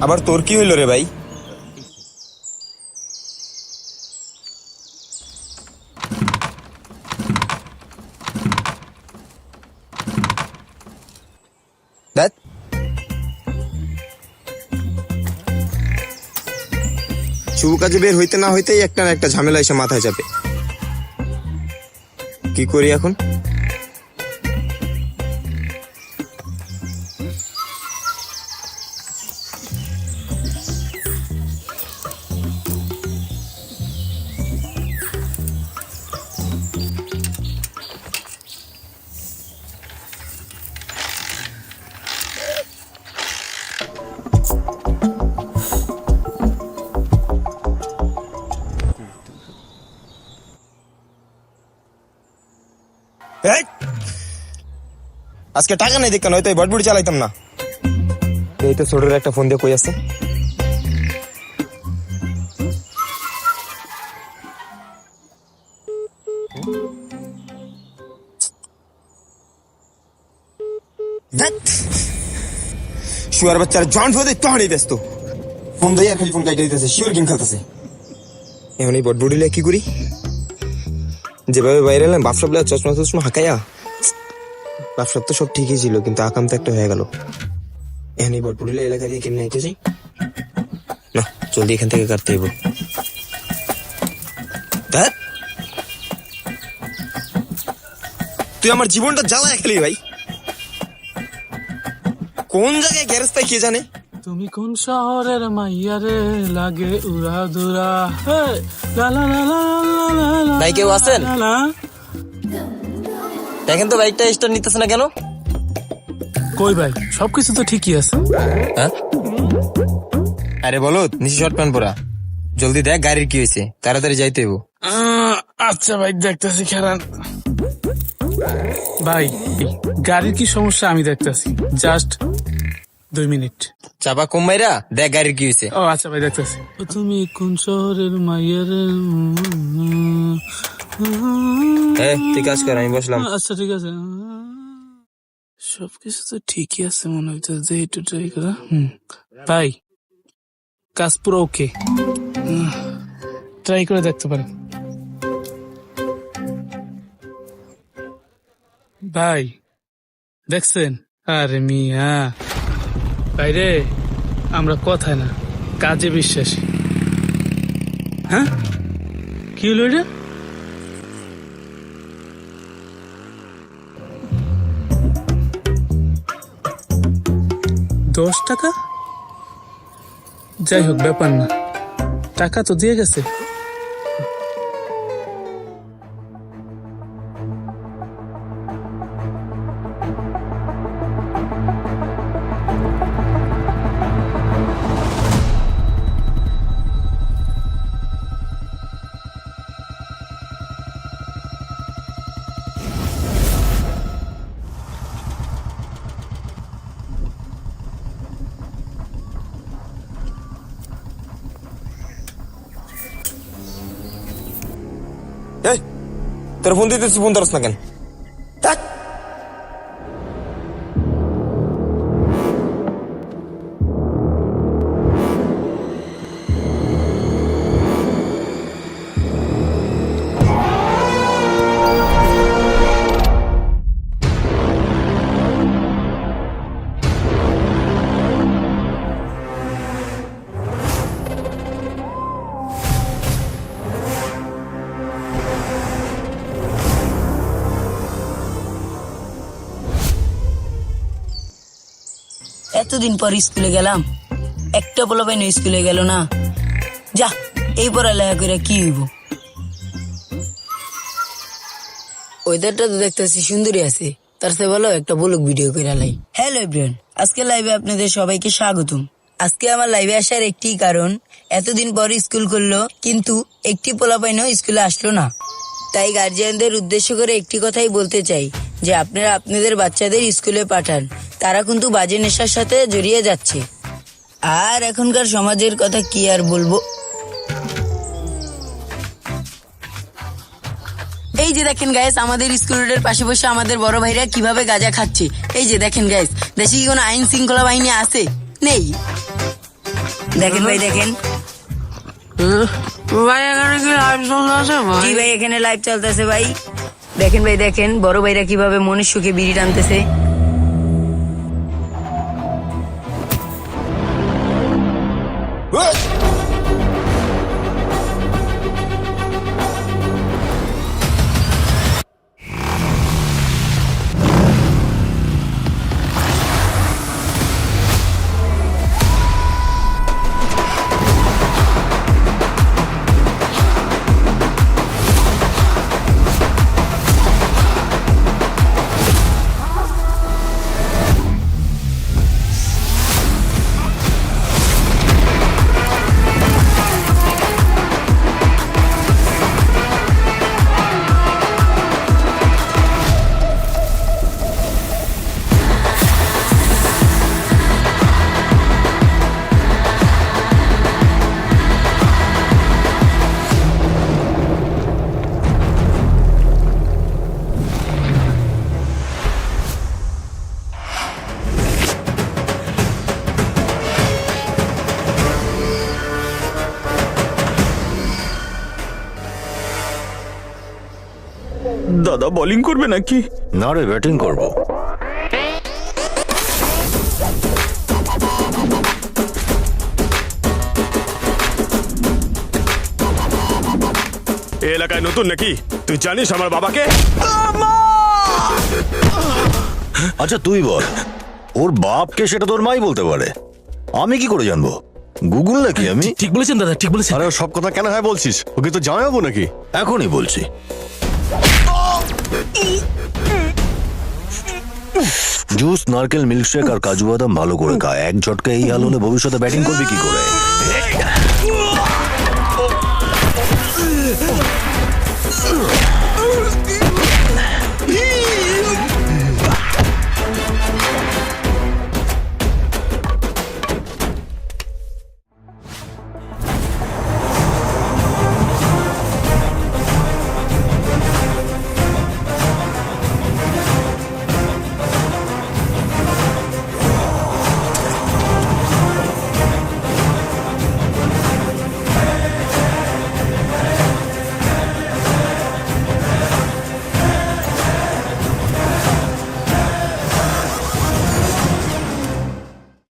আবার তোর কি হইল রে ভাই? ধ্যাৎ, শুভ কাজে বের হইতে না হইতেই একটা না একটা ঝামেলা এসে মাথায় চাপে। কি করি এখন? এই, আজকে টাকা নেই দেখেন, হয়তো এই বটবুটি চালাইতাম না। এই তো ছোটর একটা ফোন দিয়ে কই আছে। শুয়ার বাচ্চারা জয়েন্ট হয়ে তখনই ব্যস্ত, ফোন দিয়ে আর খালি ফোন কাইটে দিতেছে, শিওর গেম খেলতেছে। এখন এই বটবুটি লিয়ে কি করি? যেভাবে বাইরে এলাম বাপসাপ চশমা চশমা হাঁকাইয়া, বাপসাপ তো সব ঠিকই ছিল, কিন্তু আকাম তো একটা হয়ে গেল। এখন এই বটবুটি এলাকা দিয়ে কেমনি আইতে যাই? না, জলদি এখান থেকে কাটতে হইব। তুই আমার জীবনটা জ্বালায় খেলি ভাই। কোন জায়গায় গ্যারেজ পাই কে জানে? তুমি কোন শহরের মাইয়া রে, লাগে উড়া দুরা। ভাই কেউ আছেন? দেখেন তো বাইকটা স্টার্ট নিতেছে না কেন? কই ভাই, সবকিছু তো ঠিকই আছে। হ্যাঁ, আরে বলো, নিচে শর্ট প্যান্ট পরা, জলদি দেখ গাড়ির কি হয়েছে, তাড়াতাড়ি যাইতে হইব। আচ্ছা ভাই, দেখতেছি খেলান। ভাই গাড়ির কি সমস্যা আমি দেখতেছি, জাস্ট 2 মিনিট। চাপা কম মাইরা দেখ গাড়ির কি হয়েছে। ও আচ্ছা ভাই, দেখতেছি। তুমি কোন শহরের মাইয়া রে? তুই কাজ কর, আমি বসলাম। আচ্ছা ঠিক আছে, সবকিছু তো ঠিকই আছে মনে হচ্ছে, যে একটু ট্রাই করা। ভাই কাজ পুরো ওকে, ট্রাই করে দেখতে পারেন। ভাই দেখছেন? আরে মিয়া ভাই রে, আমরা কথায় না কাজে বিশ্বাসী। হ্যাঁ, কি হলো এটা? $10? যাই হোক, ব্যাপার না, টাকা তো দিয়ে গেছে। এই, তোর ফোন দিতেছি, ফোন ধরস না কেন? ধ্যাৎ। এতদিন পর স্কুলে গেলাম, একটা পোলাপাইন স্কুলে গেল না। যা, এই পড়ালেখা করে কি হইব? ওয়েদারটা তো দেখতেছি সুন্দরী আছে, তার চেয়ে ভালো একটা ব্লগ ভিডিও করে লাই। হ্যালো এভরিওয়ান, আজকে লাইভে আপনাদের সবাইকে স্বাগতম। আজকে আমার লাইভে আসার একটি কারণ, এতদিন পর স্কুল করলো কিন্তু একটি পোলাপাইনও স্কুলে আসলো না। তাই গার্জিয়ানদের উদ্দেশ্য করে একটি কথাই বলতে চাই, যে আপনারা আপনাদের বাচ্চাদের স্কুলে পাঠান, তারা কিন্তু বাজে নেশার সাথে জড়িয়ে যাচ্ছে। আর এখনকার সমাজের কথা কি আর বলবো। এই যে দেখেন গাইস, আমাদের স্কুল রোডের পাশে বসে আমাদের বড় ভাইরা কিভাবে গাঁজা খাচ্ছে। এই যে দেখেন গাইস, দেশে কি কোনো আইন শৃঙ্খলা বাহিনী আছে? নেই। দেখেন ভাই দেখেন। ভাই এখানে কি লাইভ চলতেছে ভাই? জি ভাই এখানে লাইভ চলতেছে ভাই। দেখেন ভাই দেখেন বড় ভাইরা কিভাবে মনের সুখে বিড়ি টানতেছে। দাদা বোলিং করবে নাকি? না রে, ব্যাটিং করবো। এই এলাকায় নতুন নাকি? তুই জানিস আমার বাবাকে? আচ্ছা তুই বল, ওর বাপকে সেটা তোর মাই বলতে পারে, আমি কি করে জানবো? গুগল নাকি আমি? ঠিক বলেছেন দাদা, ঠিক বলেছেন। আরে ও সব কথা কেন হয় বলছিস? ওকে তো জামাইবো নাকি? এখনই বলছি। জুস, নারকেল, মিল্কশেক আর কাজু বাদাম ভালো করে খা। এক ঝটকা এই হাল হলে ভবিষ্যতে ব্যাটিং করবি কি করে?